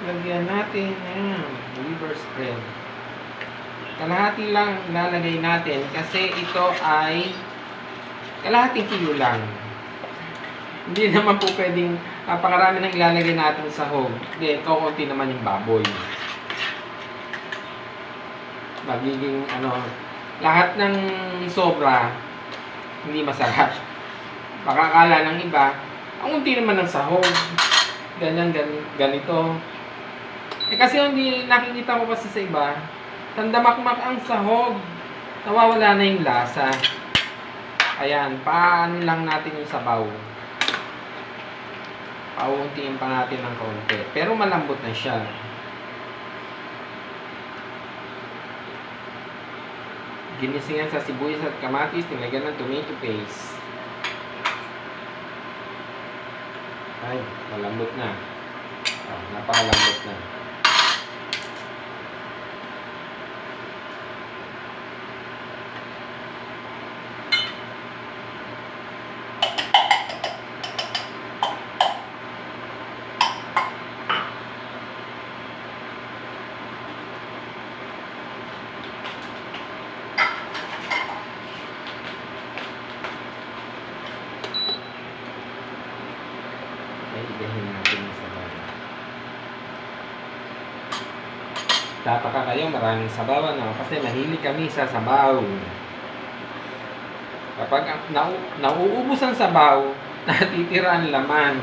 Lagyan natin. Ayan. Liver spread. Kalahati lang ilalagay natin kasi ito ay kalahating kilo lang. Hindi naman po pwedeng napakarami nang ilalagay natin sa sahog. Hindi, kukunti naman yung baboy. Magiging lahat ng sobra hindi masarap. Baka akala ng iba, ang unti naman ng sahog. Ganito. Kasi hindi nakikita ko kasi sa iba, tandamakmak ang sahog. Nawawala na yung lasa. Ayan, paano lang natin yung sabaw. Pauntiin pa natin ng konti. Pero malambot na siya. Ginisingan sa sibuyas at kamatis, nilagyan ng tomato paste. Ay, malambot na. Napakalambot na. Higahin natin yung sabaw. Tataka kayo, maraming sabaw kasi mahilig kami sa sabaw. Kapag nauubos ang sabaw, natitira ang laman.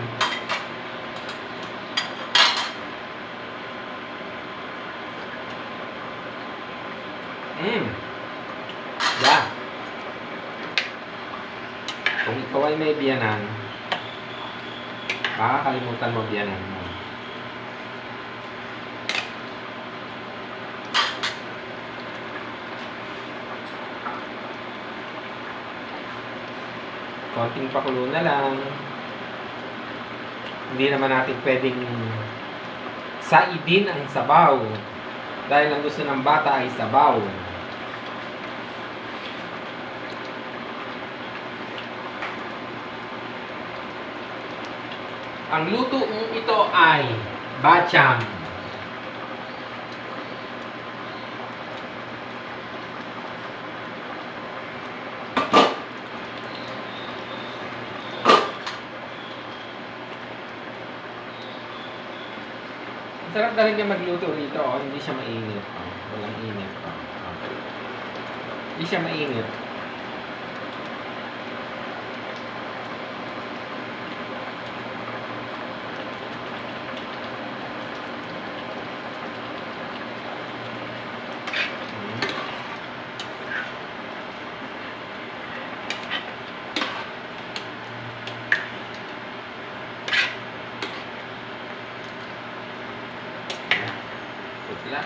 Yeah. Kung ikaw ay may biyanan, makakalimutan mo biyanan mo. Konting pakulo na lang. Hindi naman natin pwedeng saidin ang sabaw. Dahil ang gusto ng bata ay sabaw. Ang luto ito ay bacham. Sarap talaga magluto rito. Hindi siya mainit. Walang init. Hindi siya mainit. Putla.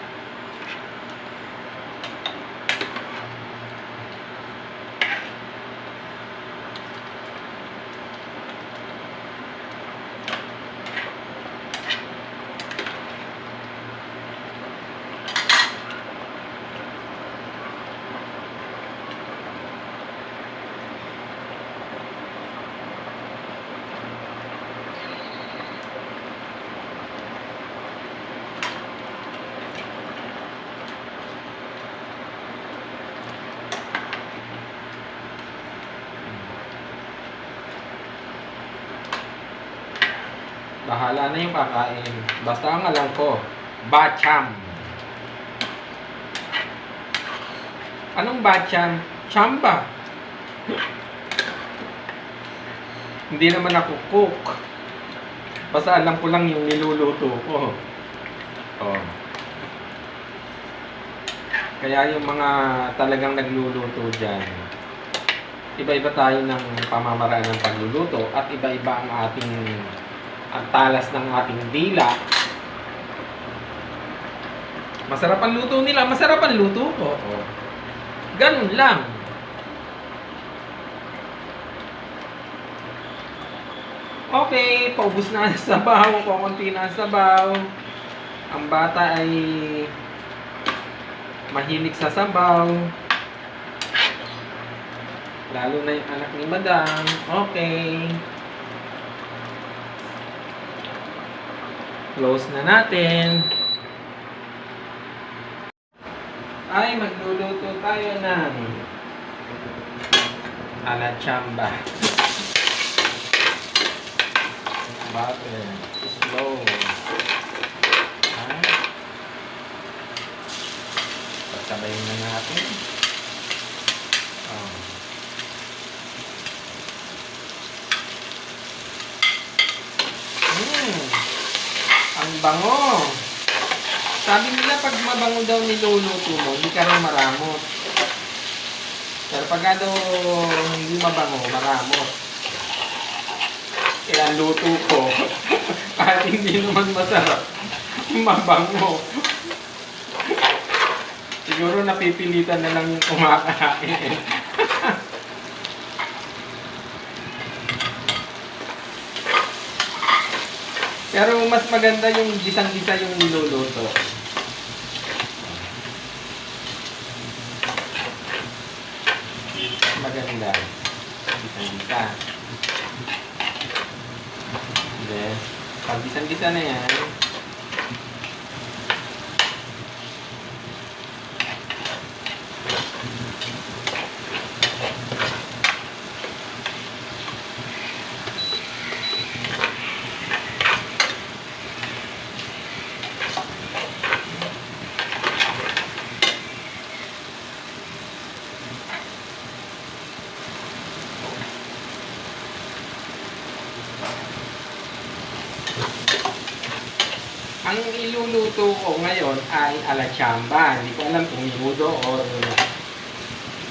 Bahala na yung kakain. Basta ang alam ko, bacham. Anong bacham? Chamba. Hindi naman ako cook. Basta alam ko lang yung niluluto ko. Kaya yung mga talagang nagluluto dyan, iba-iba tayo ng pamamaraan ng pagluluto at iba-iba ang talas ng ating dila. Masarap ang luto nila, masarap ang luto ko. Ganun lang. Okay, paubos na ang sabaw, kukunti na ang sabaw. Ang bata ay mahilig sa sabaw. Lalo na yung anak ni Madam. Okay. Close na natin. Ay, magluluto tayo ng alachamba. Butter. Slow. Pasabayin na natin. Oh. Ang bango. Sabi nila pag mabango daw niluluto mo, hindi ka rin maramot. Pero pag daw hindi mabango, maramot. Kaya ang luto ko, kahit hindi naman masarap, mabango. Siguro napipilitan na lang yung kumakain. Pero mas maganda yung gisang-gisa yung niluluto. Maganda. Gisang-gisa. Then, pag gisang-gisa na yan, ang iluluto ko ngayon ay alachamba. Hindi ko alam kung minudo o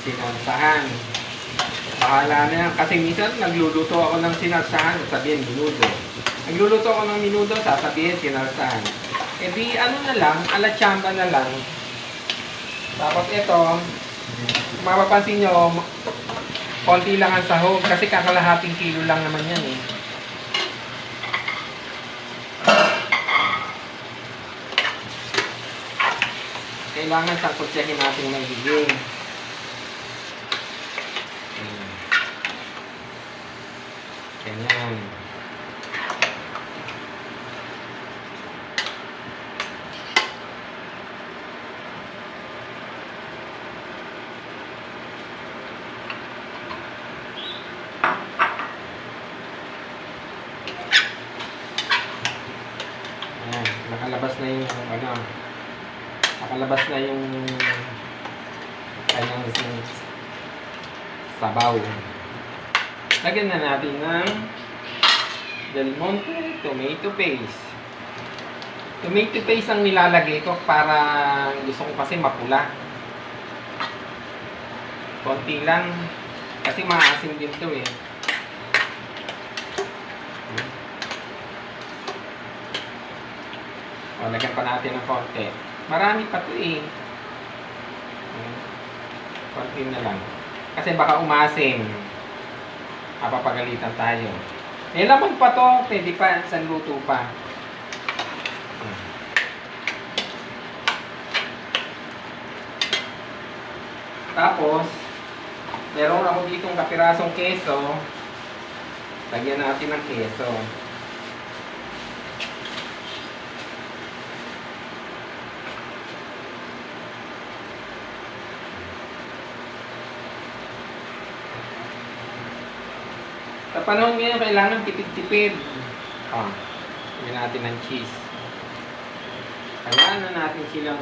sinarsahan. Bahala na yan. Kasi minsan nagluluto ako ng sinarsahan, sabihin minudo. Nagluluto ako ng minudo, sasabihin sinarsahan. E di ano na lang, alachamba na lang. Tapos ito, mapapansin nyo, konti lang ang sahog kasi kakalahating kilo lang naman yan eh. Kailangan sangkutsahin natin magiging. Ganyan. Ayan, nakalabas na yung ano. Nakalabas na yung kanyang sabaw. Lagyan na natin ng Del Monte tomato paste. Tomato paste ang nilalagay ko para gusto ko kasi mapula. Konti lang kasi maasim din to eh. O, lagyan pa natin ng konti. Marami pa to eh. Konti na lang. Kasi baka umasim. Mapapagalitan tayo. May laman pa to. Pwede pa. Sa luto pa. Tapos, meron ako ditong kapirasong keso. Lagyan natin ng keso. Sa panahon ngayon, kailangan tipid-tipid. Lagyan natin ng cheese. Kailangan na natin silang